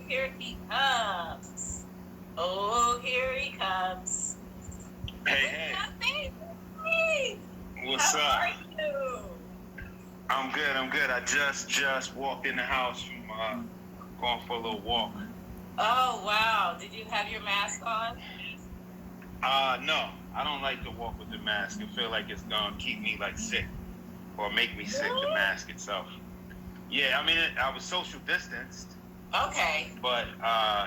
here he comes. Oh, here he comes. Hey, Hey. What's How up? are you? I'm good. I just walked in the house from going for a little walk. Oh, wow. Did you have your mask on? No, I don't like to walk with the mask. I feel like it's gonna keep me like sick or make me sick. The mask itself. Yeah, I mean, I was social distanced, Okay. but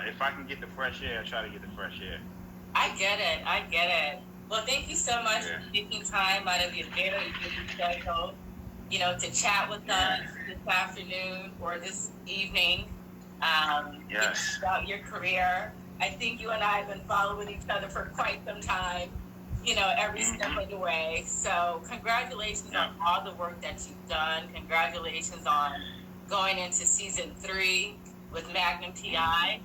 if I can get the fresh air, I try to get the fresh air. I get it. Well, thank you so much for taking time out of your very busy schedule, to chat with us this afternoon or this evening. Yes. About your career. I think you and I have been following each other for quite some time, every step of the way. So congratulations on all the work that you've done. Congratulations on going into season 3 with Magnum TI.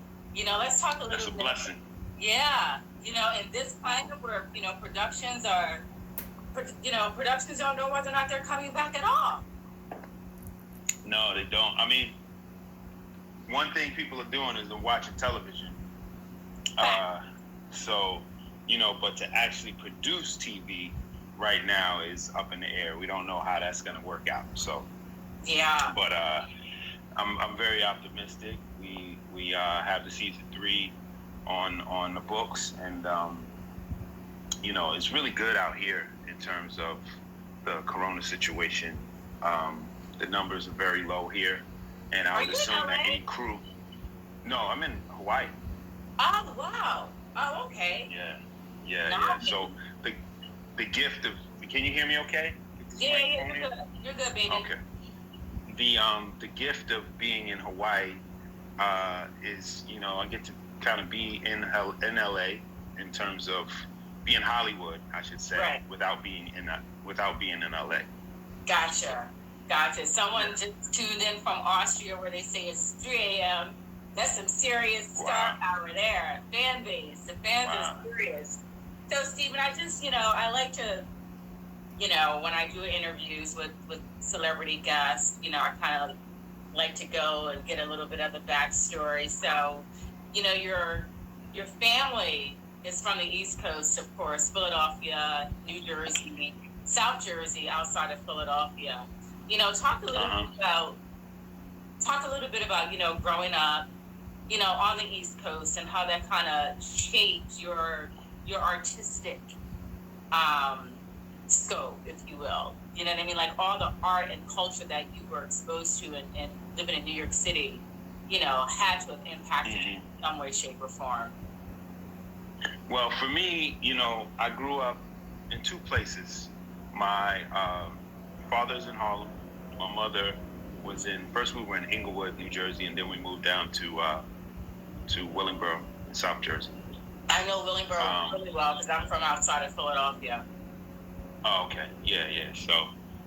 Let's talk a little bit. That's a blessing. Yeah. In this climate where, productions don't know whether or not they're coming back at all. No, they don't. I mean, one thing people are doing is they're watching television. But to actually produce TV right now is up in the air. We don't know how that's going to work out. So, yeah. But I'm very optimistic. We have the season 3 on the books, and it's really good out here in terms of the corona situation. The numbers are very low here, and I would assume that any crew. No, I'm in Hawaii. Oh, wow. Oh, okay. Yeah. So the gift of, can you hear me okay? Yeah, you're good, baby. Okay. The gift of being in Hawaii is, I get to kind of be in LA in terms of being Hollywood, I should say, right, without being in LA. Gotcha. Someone just tuned in from Austria where they say it's 3 a.m. That's some serious star power there. Fan base. The fans are serious. So, Stephen, I just, I like to, when I do interviews with celebrity guests, I kind of like to go and get a little bit of the backstory. So, your family is from the East Coast, of course, Philadelphia, New Jersey, South Jersey, outside of Philadelphia. Talk a little bit about, growing up, on the East Coast and how that kind of shaped your artistic scope, if you will. You know what I mean? Like all the art and culture that you were exposed to and living in New York City, had to have impacted you in some way, shape, or form. Well, for me, I grew up in 2 places. My father's in Harlem. My mother was first we were in Englewood, New Jersey, and then we moved down to Willingboro in South Jersey. I know Willingboro really well because I'm from outside of Philadelphia. Oh, okay. Yeah.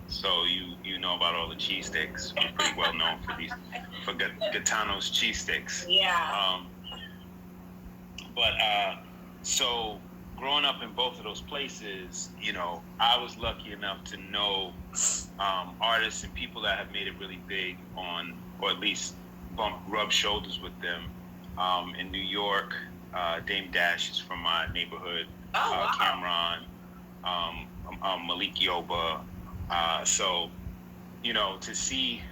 So you know about all the cheesesteaks. We're pretty well known for Gaetano's cheesesteaks. Yeah. So growing up in both of those places, I was lucky enough to know artists and people that have made it really big or at least rub shoulders with them. In New York, Dame Dash is from my neighborhood. Wow. Cameron, Malik Yoba. So, to see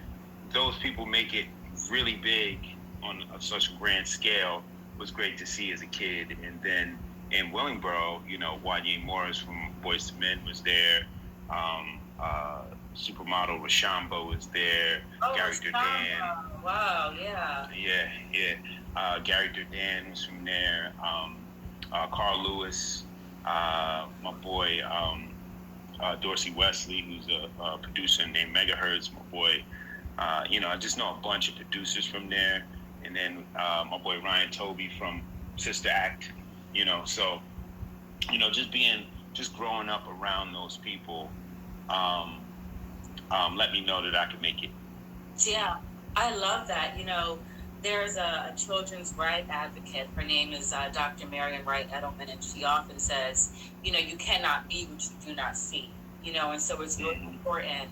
those people make it really big on such a grand scale was great to see as a kid. And then in Willingboro, Wanye Morris from Boyz II Men was there. Supermodel Rashambo was there. Gary Durdan. Wow, yeah. Yeah. Gary Durdan was from there. Carl Lewis. My boy Dorsey Wesley, who's a producer named Megahertz. My boy, I just know a bunch of producers from there. And then my boy Ryan Toby from Sister Act. So, just growing up around those people, let me know that I could make it. Yeah, I love that. There's a children's rights advocate. Her name is Dr. Marian Wright Edelman, and she often says, you cannot be what you do not see. And so it's really important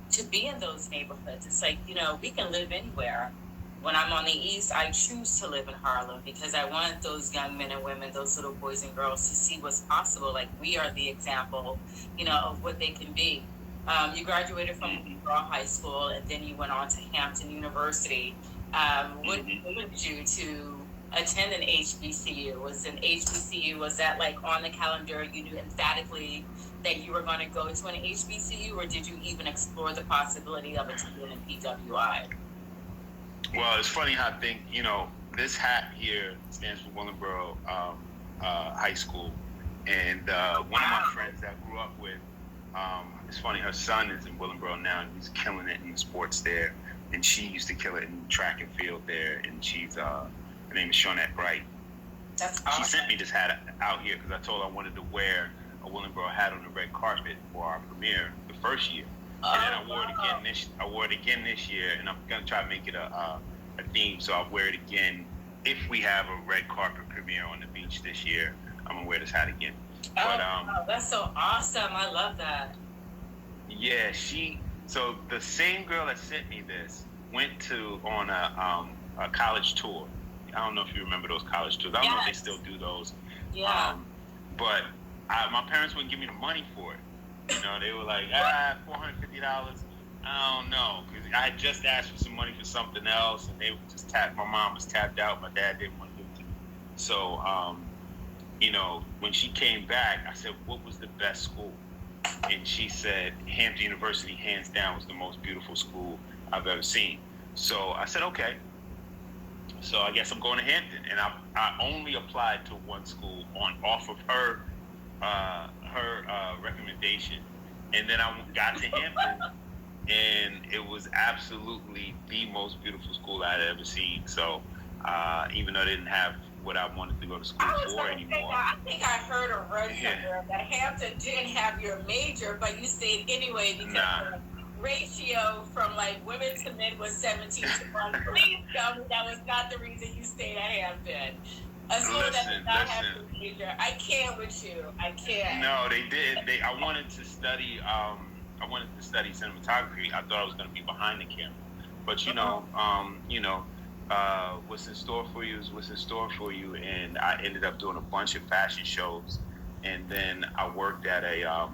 to be in those neighborhoods. It's like, we can live anywhere, when I'm on the East, I choose to live in Harlem because I want those young men and women, those little boys and girls to see what's possible. Like we are the example, of what they can be. You graduated from Monroe High School and then you went on to Hampton University. What influenced you to attend an HBCU? Was that like on the calendar? You knew emphatically that you were going to go to an HBCU, or did you even explore the possibility of attending a PWI? Well, it's funny how I think, this hat here stands for Willingboro High School. And one of my friends that I grew up with, it's funny, her son is in Willingboro now, and he's killing it in sports there. And she used to kill it in track and field there. And she's, her name is Shawnette Bright. That's awesome. She sent me this hat out here because I told her I wanted to wear a Willingboro hat on the red carpet for our premiere the first year. And then I wore it again this year, and I'm gonna try to make it a theme. So I'll wear it again if we have a red carpet premiere on the beach this year. I'm gonna wear this hat again. Wow, that's so awesome! I love that. Yeah, so the same girl that sent me this went on a college tour. I don't know if you remember those college tours. I don't know if they still do those. Yeah. But my parents wouldn't give me the money for it. They were like, $450. I don't know, because I had just asked for some money for something else, and they just tapped. My mom was tapped out. My dad didn't want to give it to me. So, when she came back, I said, "What was the best school?" And she said, "Hampton University, hands down, was the most beautiful school I've ever seen." So I said, "Okay." So I guess I'm going to Hampton, and I only applied to one school off of her recommendation, and then I got to Hampton, and it was absolutely the most beautiful school I had ever seen. So even though I didn't have what I wanted to go to school for anymore, I think I heard or read somewhere that Hampton didn't have your major, but you stayed anyway because the ratio from like women to men was 17 to 1. Please tell me that was not the reason you stayed at Hampton. A school that did not have your major. I can't with you. I can't. No, they did. I wanted to study. Cinematography. I thought I was going to be behind the camera, but what's in store for you is what's in store for you. And I ended up doing a bunch of fashion shows, and then I worked at a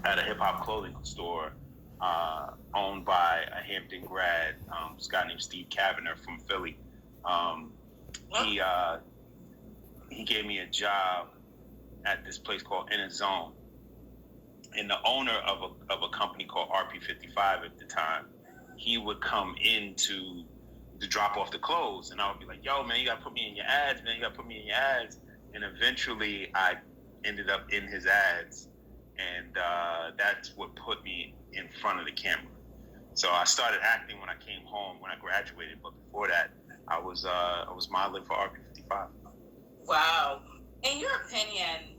hip hop clothing store owned by a Hampton grad, this guy named Steve Kavanagh from Philly. He gave me a job at this place called Inner Zone, and the owner of a company called RP55 at the time, he would come in to drop off the clothes, and I would be like, "Yo, man, you gotta put me in your ads, man. You gotta put me in your ads." And eventually, I ended up in his ads, and that's what put me in front of the camera. So I started acting when I came home, when I graduated, but before that, I was modeling for RP55. Wow. In your opinion,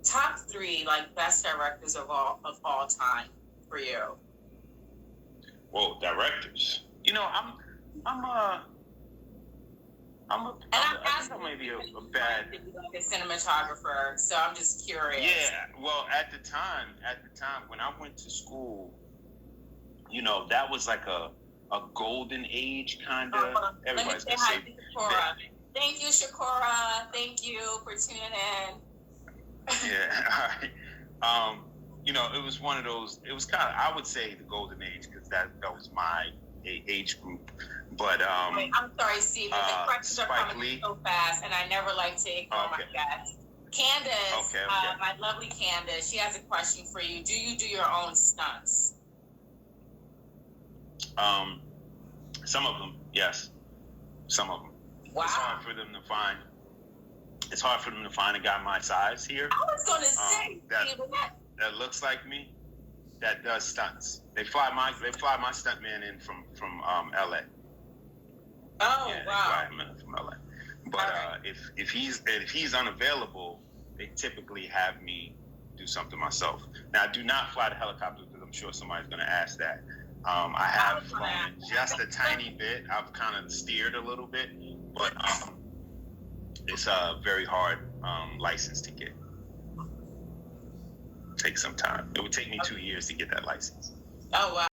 top 3 like best directors of all time for you? Well, directors. I'm maybe a bad cinematographer, so I'm just curious. Yeah, well, at the time when I went to school, that was like a golden age kind of. Everybody's gonna say thank you, Shakura. Thank you for tuning in. Yeah, all right. It was one of those. It was kind of, I would say, the golden age because that was my age group. But wait, I'm sorry, Steve. The questions are coming so fast, and I never like to ignore my guests. Candace, my lovely Candace, she has a question for you. Do you do your own stunts? Some of them, yes. Some of them. Wow. It's hard for them to find a guy my size here. I was going to say that looks like me, that does stunts. They fly my stuntman in from LA. Oh, yeah, wow. They fly him in from LA. But if he's unavailable, they typically have me do something myself. Now, I do not fly the helicopter because I'm sure somebody's going to ask that. I have flown just a tiny bit. I've kind of steered a little bit, but it's a very hard license to get. Takes some time. It would take me 2 years to get that license. Oh, wow.